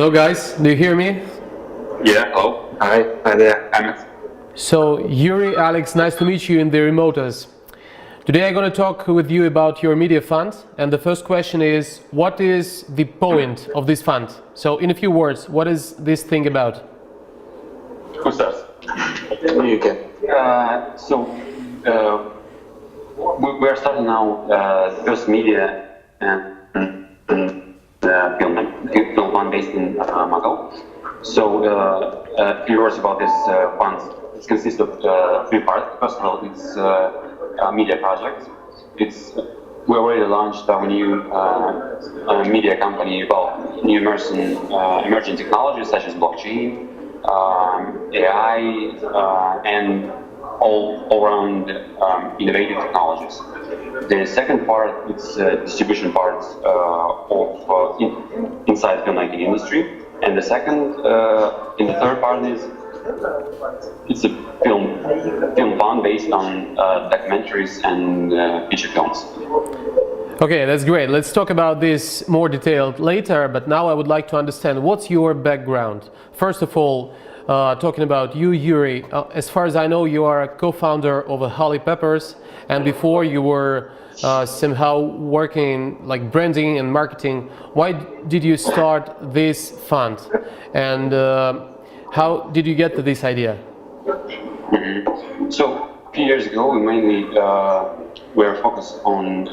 Hello guys, do you hear me? Yeah, hello. Hi there. So Yuri, Alex, nice to meet you in the remotas. Today I'm going to talk with you about your media fund, and the first question is, what is the point of this fund? So in a few words, what is this thing about? Who starts? You can. We're starting now first media and film fund based in Moscow. So a few words about this fund. It consists of three parts. First of all, it's a media project. We already launched our new media company about new emerging technologies such as blockchain, AI, and all-around innovative technologies. The second part is distribution part of inside filmmaking industry, and the third part is it's a film fund based on documentaries and feature films. Okay, that's great. Let's talk about this more detailed later, but now I would like to understand what's your background. First of all, talking about you, Yuri, as far as I know, you are a co-founder of Holly Peppers, and before you were somehow working like branding and marketing. Why did you start this fund, and how did you get to this idea? Mm-hmm. So a few years ago, we mainly were focused on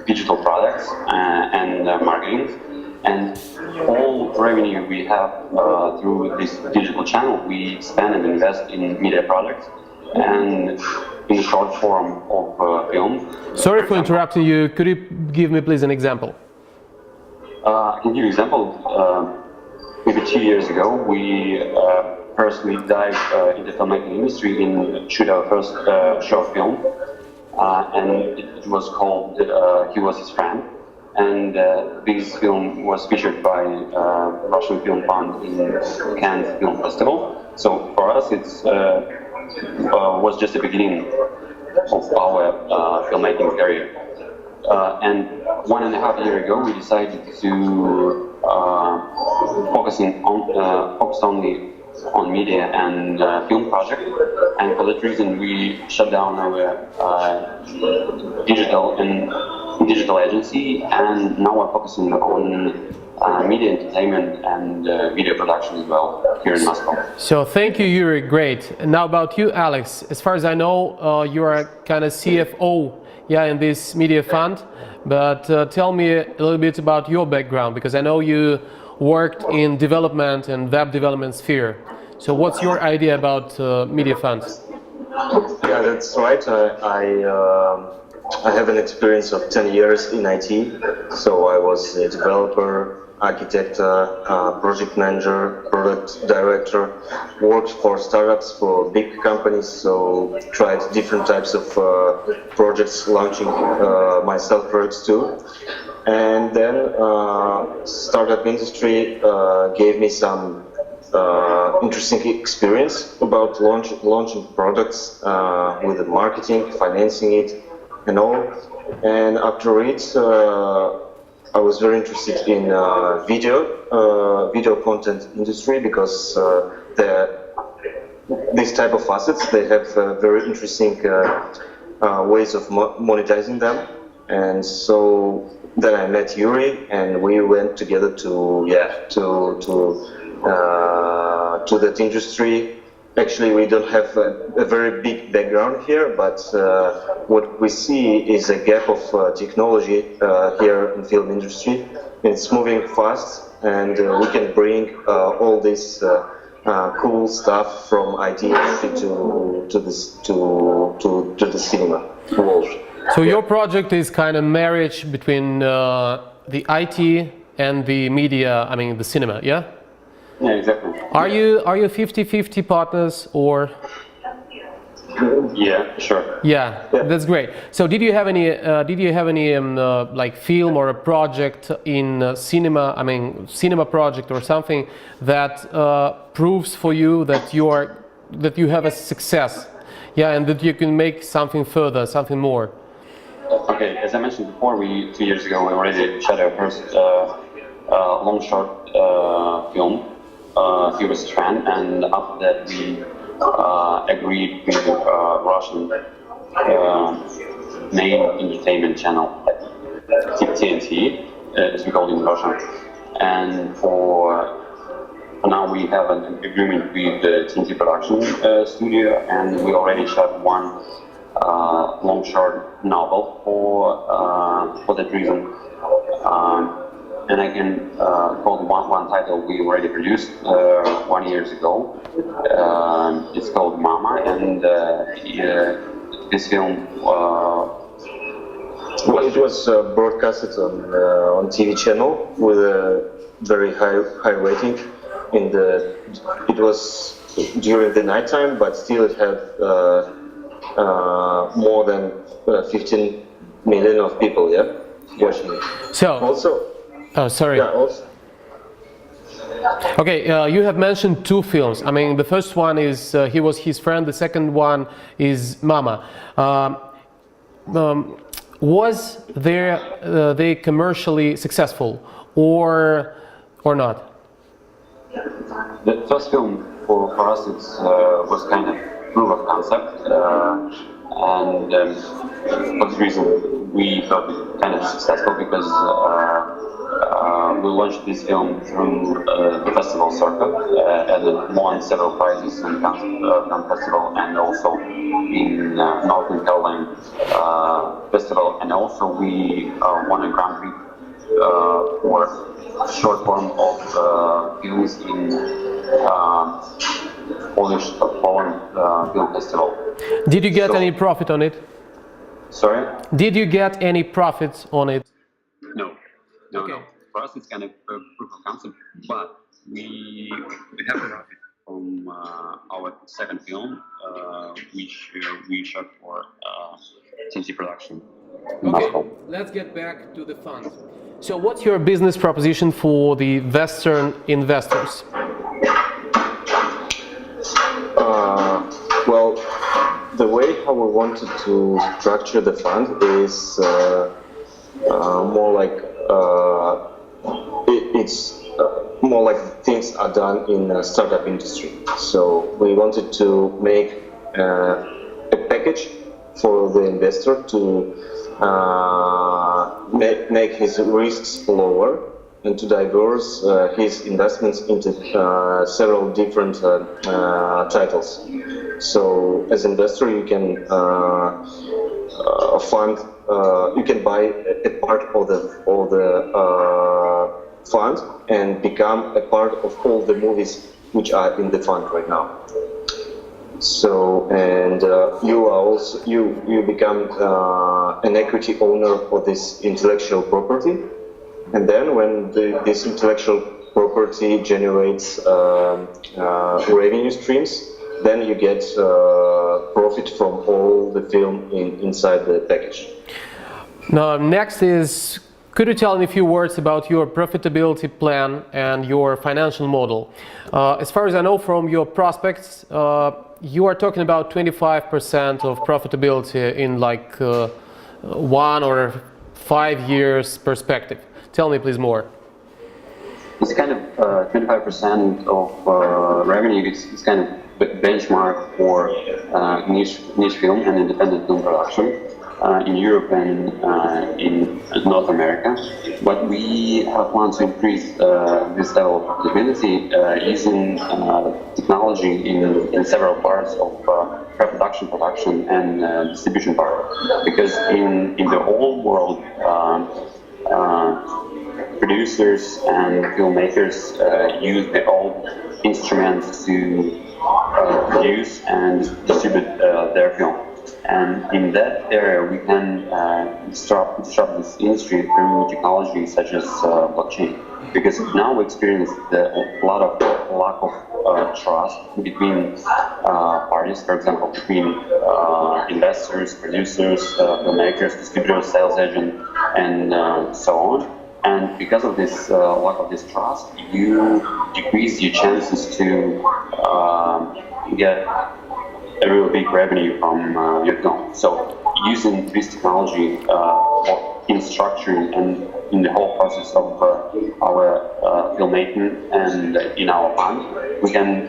digital products and marketing, and all revenue we have through this digital channel, we spend and invest in media products and in the short form of film. Sorry for interrupting you. Could you give me please an example? I can give you an example. Maybe 2 years ago, we dived into the filmmaking industry and shoot our first short film, and it was called He Was His Friend. And this film was featured by Russian Film Fund in Cannes Film Festival. So for us, it was just the beginning of our filmmaking career. And 1.5 years ago, we decided to focus only on media and film project. And for that reason, we shut down our digital agency, and now we're focusing on media entertainment and video production as well here in Moscow. So thank you, Yuri. Great. And now about you, Alex. As far as I know, you are kind of CFO, in this media fund. But tell me a little bit about your background, because I know you worked in development and web development sphere. So what's your idea about media funds? Yeah, that's right. I have an experience of 10 years in IT. So I was a developer, architect, project manager, product director, worked for startups, for big companies, so tried different types of projects, launching myself projects too. And then startup industry gave me some interesting experience about launching products with the marketing, financing it, and all. And after it, I was very interested in video content industry, because these type of assets, they have very interesting ways of monetizing them. And so then I met Yuri, and we went together to that industry. Actually, we don't have a very big background here, but what we see is a gap of technology here in film industry. It's moving fast, and we can bring all this cool stuff from IT industry to the cinema world. So your project is kind of marriage between the IT and the media, I mean the cinema, yeah? Yeah, exactly. Are you 50-50 partners, or? Yeah, sure. Yeah, that's great. So did you have any like film or a project in cinema? I mean, cinema project or something that proves for you that you have a success, and that you can make something further, something more. Okay, as I mentioned before, 2 years ago we already shot our first long short film. He was a fan, and after that we agreed with Russian main entertainment channel, QT1080, as we call it in Russian. And for now we have an agreement with the TNT production studio, and we already shot one long short novel for that reason. And I can call one title we already produced 1 year ago. It's called Mama, and this film it was broadcasted on TV channel with a very high rating. It was during the nighttime, but still it had more than 15 million of people, watching it. So Also, oh, sorry. yeah, also. Okay, you have mentioned two films. I mean, the first one is He Was His Friend. The second one is Mama. Was they commercially successful or not? The first film for us was kind of proof of concept, and for this reason we felt it kind of successful because we launched this film through the festival circuit and won several prizes in Cannes Festival and also in Northern Carolina Festival, and also we won a Grand Prix for short form of films in Polish Poland Film Festival. Did you get any profit on it? Sorry? Did you get any profits on it? No. Okay. No. For us, it's kind of proof of concept, but we have profit from our second film, which we shot for TNT production in Moscow. Let's get back to the fund. So what's your business proposition for the Western investors? Well, the way how we wanted to structure the fund is more like it's more like things are done in the startup industry. So we wanted to make a package for the investor to make his risks lower and to diverse his investments into several different titles. So as an investor, you can fund, you can buy a part of the fund and become a part of all the movies which are in the fund right now. So, and you are also you become an equity owner for this intellectual property, and then when this intellectual property generates revenue streams, then you get profit from all the film inside the package. Now, next is, could you tell me a few words about your profitability plan and your financial model? As far as I know from your prospects, you are talking about 25% of profitability in like 1 or 5 years perspective. Tell me please more. It's kind of 25% of revenue. It's kind of benchmark for niche film and independent film production in Europe and in North America. But we have planned to increase this level of profitability using technology in several parts of pre-production, production, and distribution part. Because in the whole world, producers and filmmakers use the old instruments to produce and distribute their film. And in that area, we can disrupt this industry through technology such as blockchain. Because now we experience a lot of lack of trust between parties, for example, between investors, producers, filmmakers, distributors, sales agents, and so on. And because of this lack of this trust, you decrease your chances to get a real big revenue from your film. So using this technology in structuring and in the whole process of our filmmaking and in our fund, we can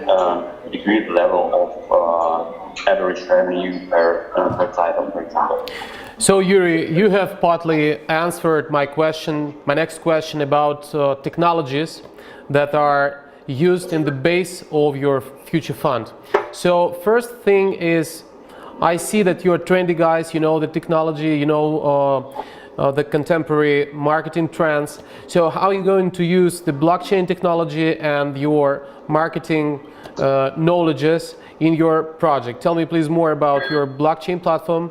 decrease the level of average revenue per title, for example. So Yuri, you have partly answered my next question about technologies that are used in the base of your future fund. So first thing is, I see that you're trendy guys, you know the technology, you know the contemporary marketing trends. So how are you going to use the blockchain technology and your marketing knowledges in your project? Tell me please more about your blockchain platform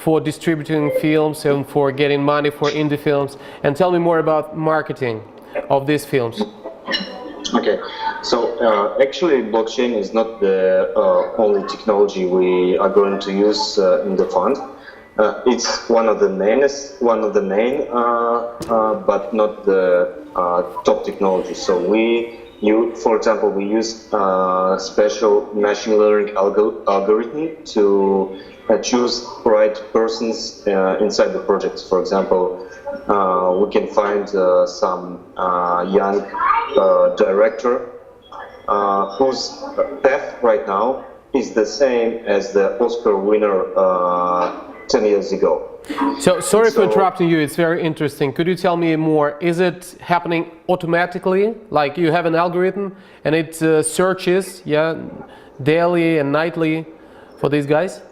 for distributing films and for getting money for indie films, and tell me more about marketing of these films. Okay, so actually blockchain is not the only technology we are going to use in the fund. It's one of the main, but not the top technology. So for example, we use special machine learning algorithm to choose right persons inside the project. For example, we can find some young director whose path right now is the same as the Oscar winner 10 years ago. So sorry for interrupting you, it's very interesting. Could you tell me more? Is it happening automatically? Like you have an algorithm and it searches daily and nightly for these guys?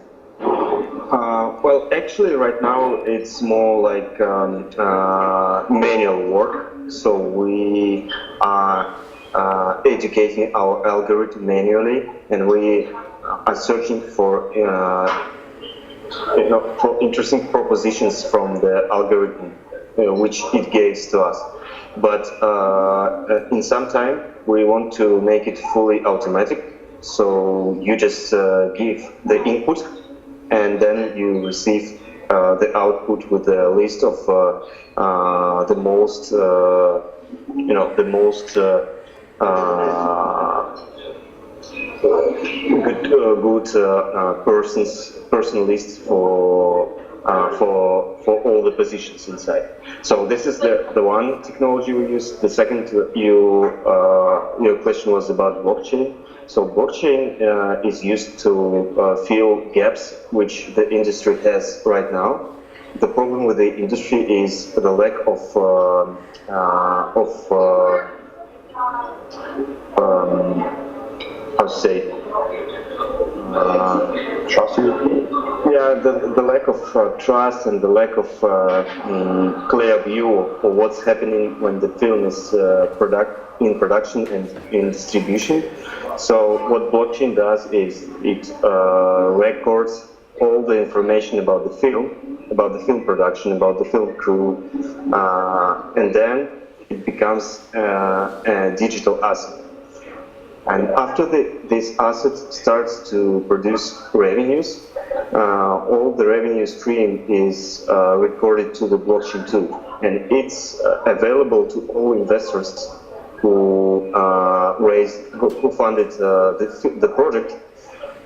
Well, actually right now it's more like manual work. So we are educating our algorithm manually, and we are searching for for interesting propositions from the algorithm which it gives to us. But in some time we want to make it fully automatic. So you just give the input, and then you receive the output with a list of the most good person list for all the positions inside. So this is the one technology we use. The second, your question was about blockchain. So blockchain is used to fill gaps which the industry has right now. The problem with the industry is the lack of Trust. Yeah, the lack of trust and the lack of clear view of what's happening when the film is in production and in distribution. So what blockchain does is it records all the information about the film production, about the film crew, and then it becomes a digital asset. And after this asset starts to produce revenues, all the revenue stream is recorded to the blockchain too, and it's available to all investors who funded the project,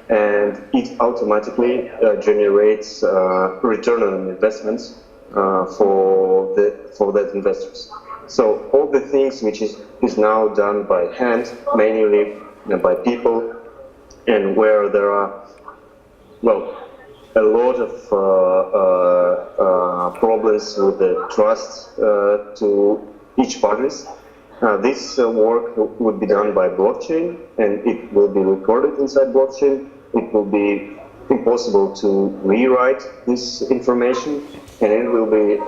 and it automatically generates return on investments for that investors. So all the things which is now done by hand, manually by people, and where there are, well, a lot of problems with the trust to each parties. This work would be done by blockchain, and it will be recorded inside blockchain. It will be impossible to rewrite this information, and it will be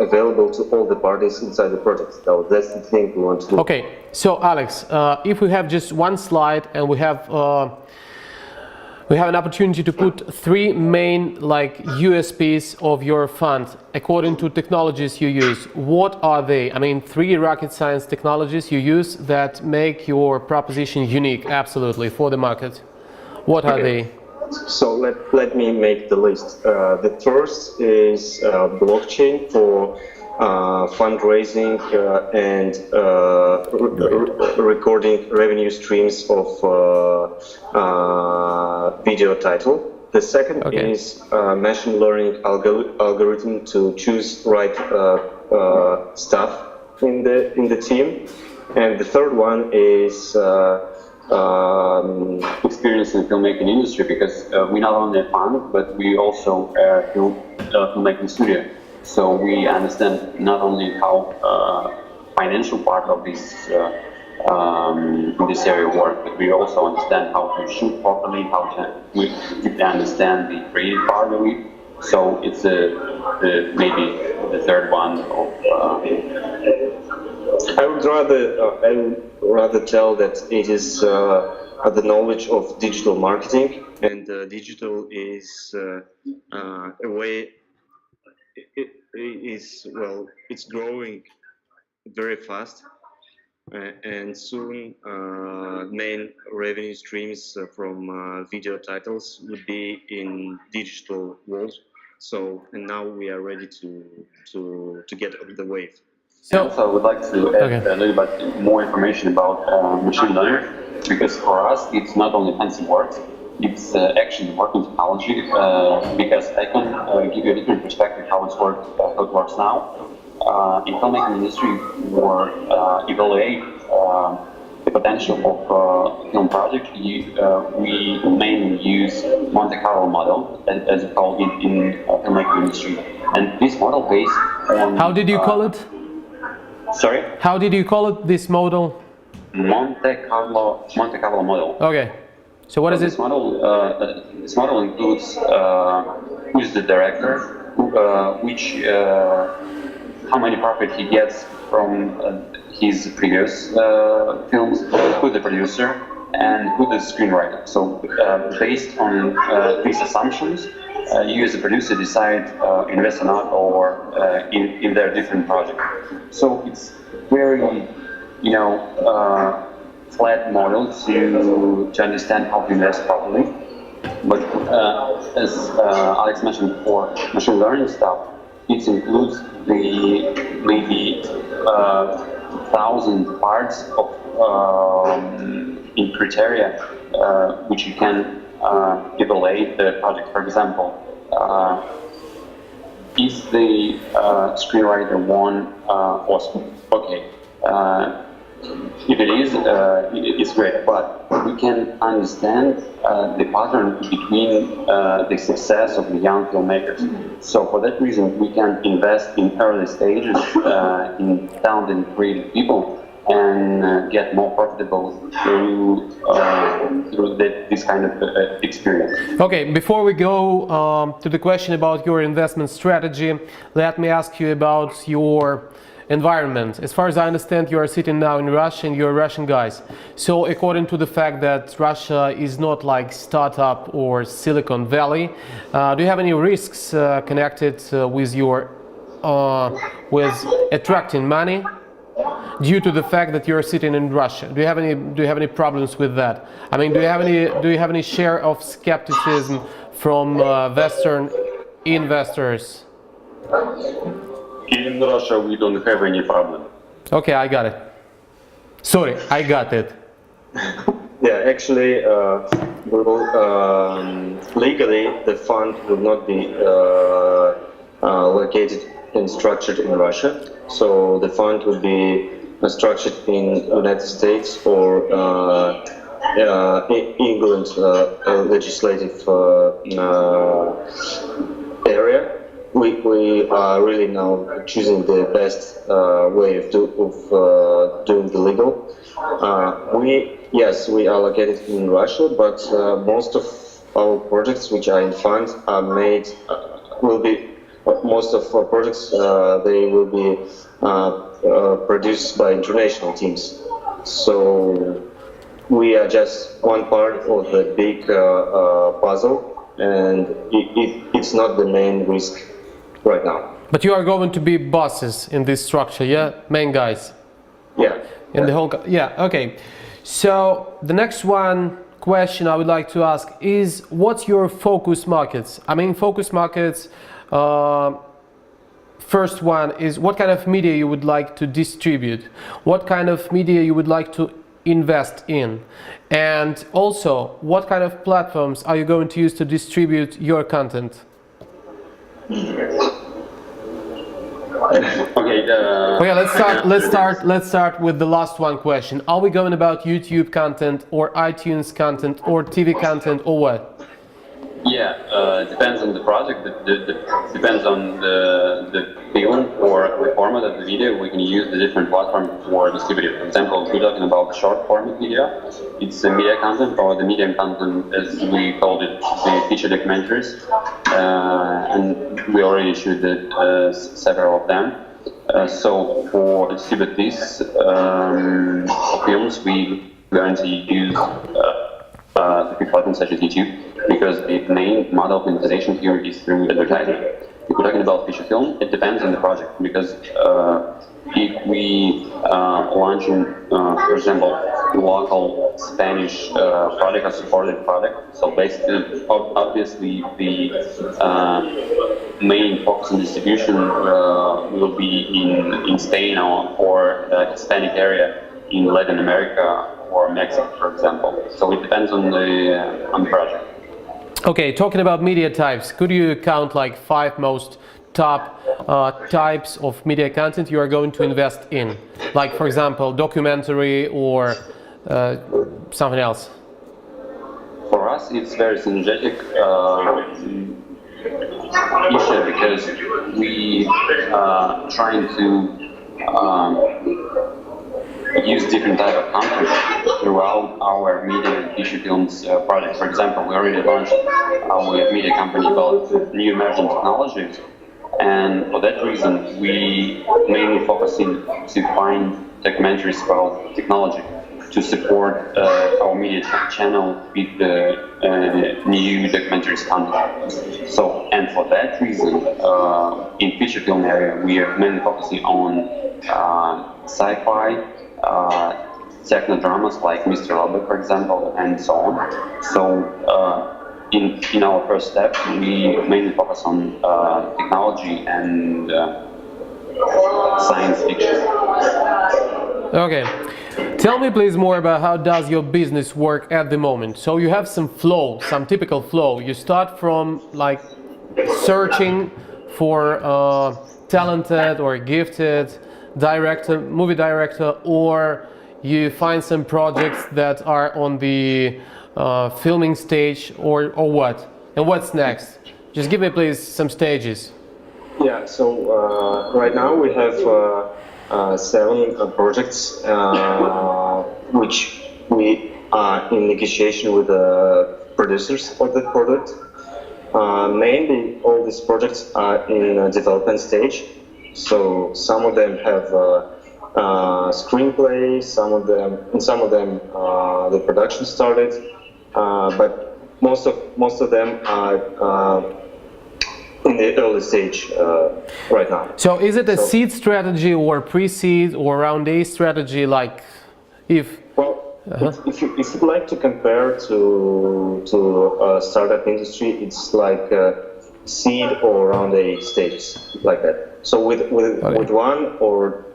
available to all the parties inside the project. So that's the thing we want to do. Okay, so Alex, if we have just one slide and we have an opportunity to put three main USPs of your fund according to technologies you use, what are they? I mean, three rocket science technologies you use that make your proposition unique, absolutely, for the market. What are they? So let me make the list. The first is blockchain for fundraising and recording revenue streams of video title. The second Okay. is machine learning algorithm to choose right stuff in the team, and the third one is Experience in the filmmaking industry, because we not only fund, but we also filmmaking studio. So we understand not only how financial part of this in this area work, but we also understand how to shoot properly, how to we understand the creative part of it. So it's maybe the third one of. I would rather tell that it is the knowledge of digital marketing, and digital is a way. It's growing very fast, and soon main revenue streams from video titles would be in digital world. So, and now we are ready to get on the wave. And also, I would like to add Okay. a little bit more information about machine learning, because for us it's not only fancy words, it's actually working technology. Because I can give you a different perspective how it works now. In filmmaking industry, or evaluate the potential of film project, we mainly use Monte Carlo model, as you call it in filmmaking industry, and this model based on. How did you call it? Sorry? How did you call it, this model? Monte Carlo model. Okay. So what is This it? model includes who is the director, how many profit he gets from his previous films, who the producer, and who the screenwriter. So based on these assumptions, you as a producer decide invest or not, or in their different project. So it's very, flat model to understand how to invest properly. But as Alex mentioned before, machine learning stuff, it includes the maybe 1,000 parts of in criteria which you can evaluate the project. For example, if the screenwriter won Oscar, okay. If it is, it's great, but we can understand the pattern between the success of the young filmmakers. So for that reason, we can invest in early stages in talented, creative people, and get more profitable through this kind of experience. Okay, before we go to the question about your investment strategy, let me ask you about your environment. As far as I understand, you are sitting now in Russia and you're Russian guys. So according to the fact that Russia is not like startup or Silicon Valley, do you have any risks connected with your with attracting money due to the fact that you're sitting in Russia? Do you have any problems with that? I mean, do you have any share of skepticism from Western investors? In Russia, we don't have any problem. Okay, I got it. Sorry, I got it. Yeah, actually, legally, the fund will not be located and structured in Russia. So the fund will be structured in United States or England legislative area. We are really now choosing the best way of doing the legal. We are located in Russia, but most of our projects which are in fund are made most of our projects they will be produced by international teams. So we are just one part of the big puzzle, and it's not the main risk right now. But you are going to be bosses in this structure, yeah? Main guys. Yeah. In the whole, yeah, okay. So the next question I would like to ask is, what's your focus markets? I mean, focus markets, first one is what kind of media you would like to distribute, what kind of media you would like to invest in? And also, what kind of platforms are you going to use to distribute your content? Okay, let's start with the last one question. Are we going about YouTube content or iTunes content or TV content or what? Yeah, depends on the project. Depends on the film or the format of the video. We can use the different platform for distributing. For example, if we're talking about the short format video, it's the media content or the medium content, as we called it, the feature documentaries, and we already shot several of them. So for distribute these films, we going to use the platforms such as YouTube, because the main model of monetization here is through advertising. If we're talking about feature film, it depends on the project, because if we launch, for example, local Spanish product or supported product, so basically, obviously, the main focus on distribution will be in Spain or Hispanic area in Latin America or Mexico, for example. So it depends on the project. Okay, talking about media types, could you count like 5 most top types of media content you are going to invest in? Like, for example, documentary or something else? For us, it's very synergetic issue, because we trying to use different type of content throughout our media and feature films project. For example, we already launched our media company about new emerging technologies, and for that reason, we mainly focusing to find documentaries about technology to support our media channel with the new documentaries content. So, and for that reason, in feature film area, we are mainly focusing on sci-fi, techno dramas like Mr. Robot, for example, and so on. So in our first step, we mainly focus on technology and science fiction. Okay. Tell me please more about how does your business work at the moment. So you have some flow, some typical flow. You start from like searching for talented or gifted director, movie director, or you find some projects that are on the filming stage, or what? And what's next? Just give me please some stages. Yeah, so right now we have 7 projects which we are in negotiation with the producers of the product. Mainly all these projects are in development stage. So some of them have screenplay, in some of them the production started, but most of them are in the early stage right now. So is it a seed strategy or pre-seed or round A strategy? Like, if if you'd like to compare to startup industry, it's like seed or round A stages, like that. So with one or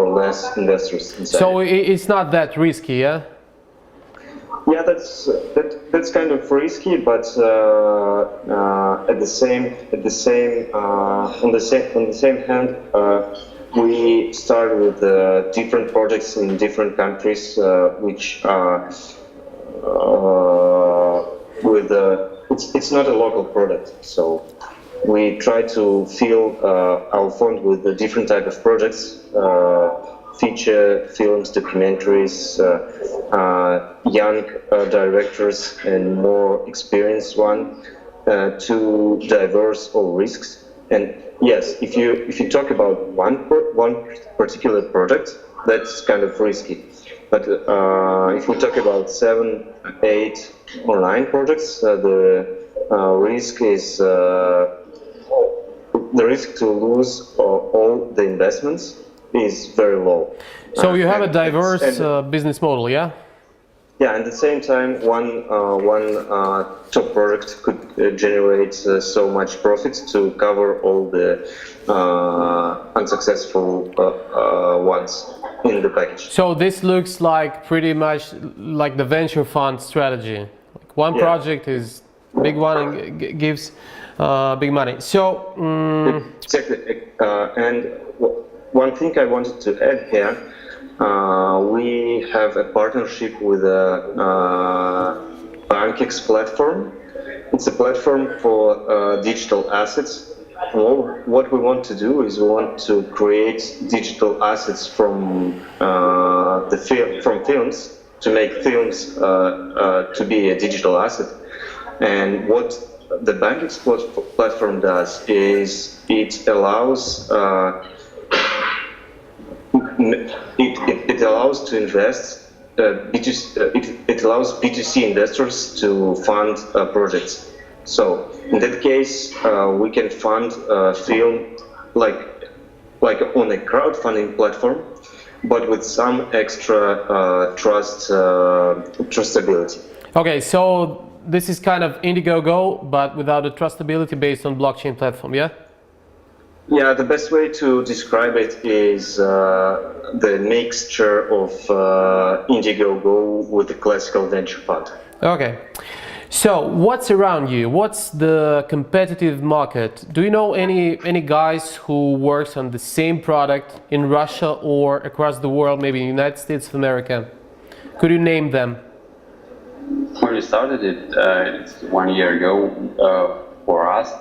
less investors inside. So it's not that risky, yeah? Yeah, that's kind of risky, but on the same hand, we start with different projects in different countries, which are it's not a local product, so we try to fill our fund with a different type of projects, feature films, documentaries, young directors and more experienced one, to diverse all risks. And yes, if you talk about one particular product, that's kind of risky. But if we talk about 7, 8, or 9 projects, the risk is the risk to lose all the investments is very low. So you have a diverse business model, yeah? Yeah, at the same time, one top product could generate so much profit to cover all the unsuccessful ones. in the package. So this looks like pretty much like the venture fund strategy. Like one project is big one and gives big money. So Exactly. And one thing I wanted to add here, we have a partnership with a Bankex platform. It's a platform for digital assets. What we want to do is we want to create digital assets from films, to make films to be a digital asset. And what the Bankex platform does is it allows it allows to invest. It allows B2C investors to fund projects. So in that case, we can fund a film like on a crowdfunding platform, but with some extra trustability. okay, so this is kind of Indiegogo, but without the trustability based on blockchain platform, yeah? Yeah, the best way to describe it is the mixture of Indiegogo with the classical venture fund. Okay. So what's around you? What's the competitive market? Do you know any guys who works on the same product in Russia or across the world, maybe in the United States of America? Could you name them? When we started it, it's 1 year ago, for us,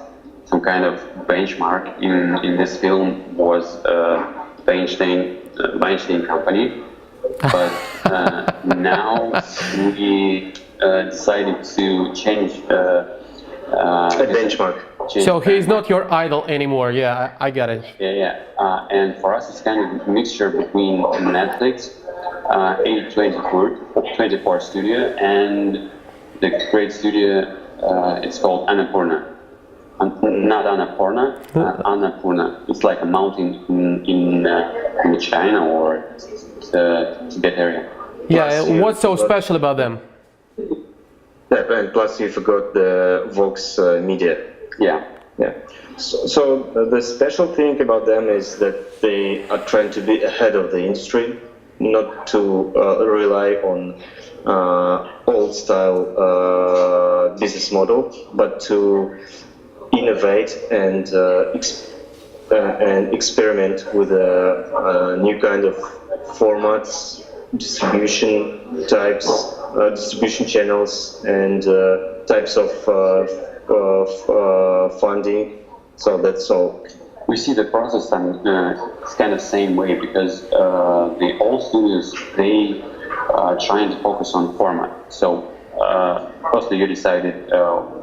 some kind of benchmark in this film was Weinstein company. But now we decided to change A benchmark. So he's not your idol anymore. Yeah, I got it. Yeah. And for us, it's kind of a mixture between Netflix, A24 studio, and the great studio. It's called Annapurna. Not Annapurna, Annapurna. It's like a mountain in China or Tibet area. Yeah, what's so special about them? Yeah, and plus you forgot the Vox Media. Yeah. So the special thing about them is that they are trying to be ahead of the industry, not to rely on old style business model, but to innovate and experiment with new kind of formats, distribution types, distribution channels, and types of funding. So that's all. We see the process and it's kind of same way because the old studios, they are trying to focus on format. So firstly you decided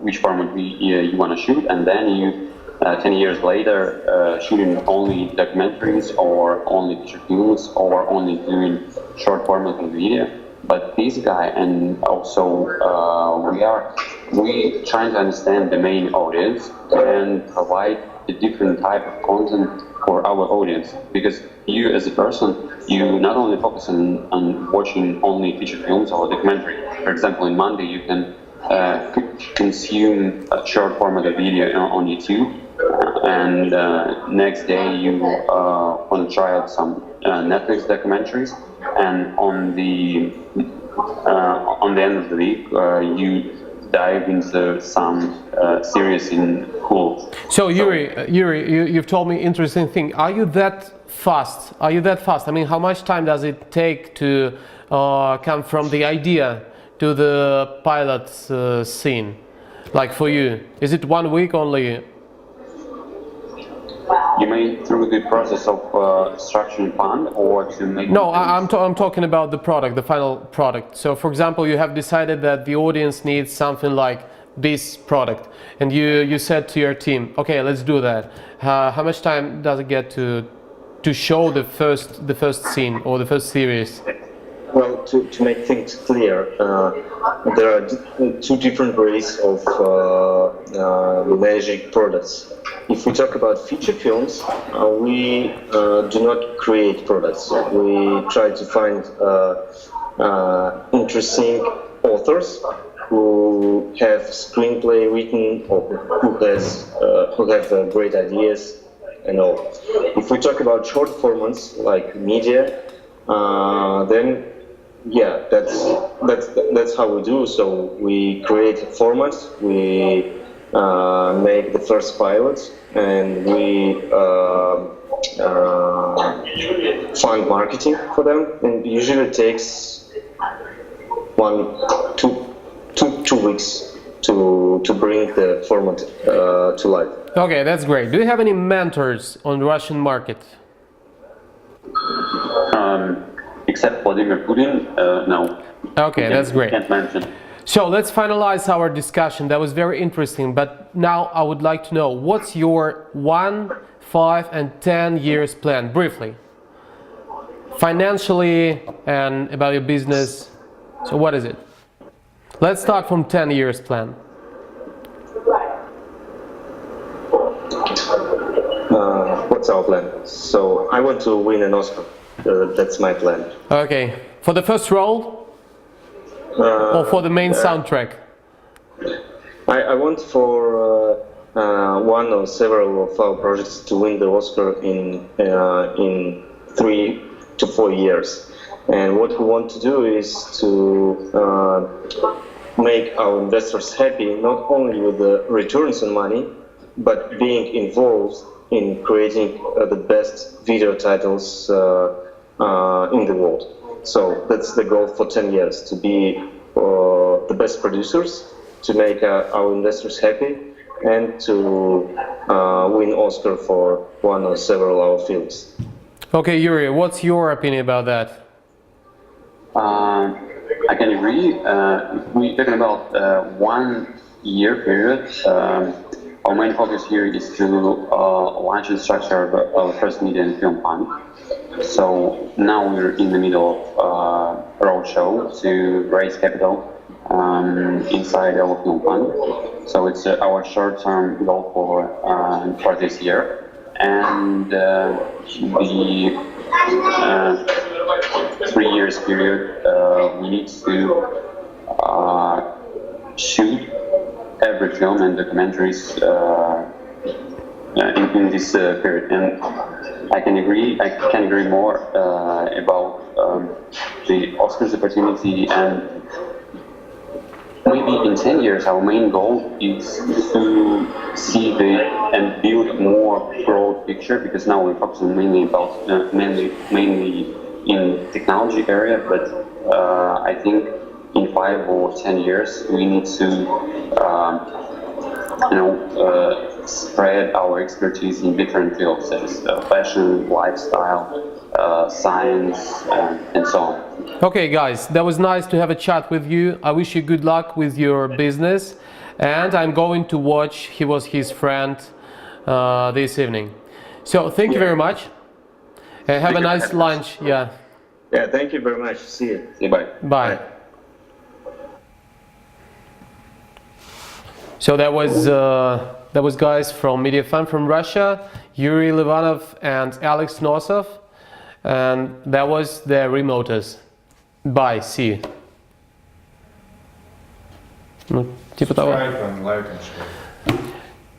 which format you want to shoot, and then you 10 years later shooting only documentaries or only feature films or only doing short format video. But this guy, and also we trying to understand the main audience and provide a different type of content for our audience, because you as a person, you not only focus on watching only feature films or documentary. For example, in Monday you can consume a short format of video on YouTube, and next day you want to try out some Netflix documentaries, and on the end of the week you dive into some series in Hulu. So Yuri, you've told me interesting thing. Are you that fast? I mean, how much time does it take to come from the idea to the pilot scene? Like for you, is it 1 week only? You mean through the process of structuring fund, or to make? No, I'm talking about the product, the final product. So, for example, you have decided that the audience needs something like this product, and you said to your team, okay, let's do that. How much time does it get to show the first scene or the first series? Well, to make things clear, there are two different ways of managing products. If we talk about feature films, we do not create products. We try to find interesting authors who have screenplay written or who have great ideas and all. If we talk about short formats like media, Then, yeah, that's how we do. So we create formats, we make the first pilots, and we fund marketing for them. And usually it takes 2 weeks to bring the format to life. Okay, that's great. Do you have any mentors on the Russian market? Except Vladimir Putin, no. Okay, that's great. Can't mention. So let's finalize our discussion. That was very interesting. But now I would like to know, what's your 1, 5, and 10 years plan, briefly? Financially and about your business. So what is it? Let's start from 10 years plan. What's our plan? So I want to win an Oscar. That's my plan. Okay. For the first role? Or for the main soundtrack? I want for one or several of our projects to win the Oscar in 3 to 4 years. And what we want to do is to make our investors happy, not only with the returns on money, but being involved in creating the best video titles in the world. So that's the goal for 10 years, to be the best producers, to make our investors happy, and to win Oscar for one or several of our films. Okay, Yuri, what's your opinion about that? I can agree. If we're talking about 1 year period, our main focus here is to launch and structure our first media and film fund. So now we're in the middle of roadshow to raise capital inside our film fund. So it's our short-term goal for this year. And the 3 years period, we need to shoot every film and documentaries in this period. And I can agree more about the Oscars opportunity, and maybe in 10 years our main goal is to see and build more broad picture, because now we're focusing mainly in technology area, but I think in 5 or 10 years we need to spread our expertise in different fields, such as fashion, lifestyle, science, and so on. Okay, guys, that was nice to have a chat with you. I wish you good luck with your business, and I'm going to watch He Was His Friend this evening. So thank you very much. Have a nice lunch. Yeah. Yeah, thank you very much. See you. See you, bye. Bye. So that was guys from Media Fund from Russia, Yuri Livanov and Alex Nosov, and that was the remoters. Bye, see you. Ну, типа того. Like and share.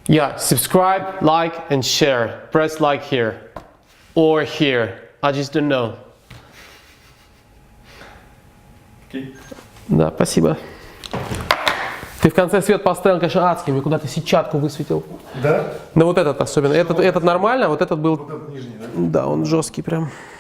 Yeah, subscribe, like and share. Press like here or here. I just don't know. Okay. Да, спасибо. Ты в конце свет поставил, конечно, адский, мне куда-то сетчатку высветил. Да? Но вот этот особенно. Этот нормально, а вот этот был... Вот этот нижний, да? Да, он жесткий прям.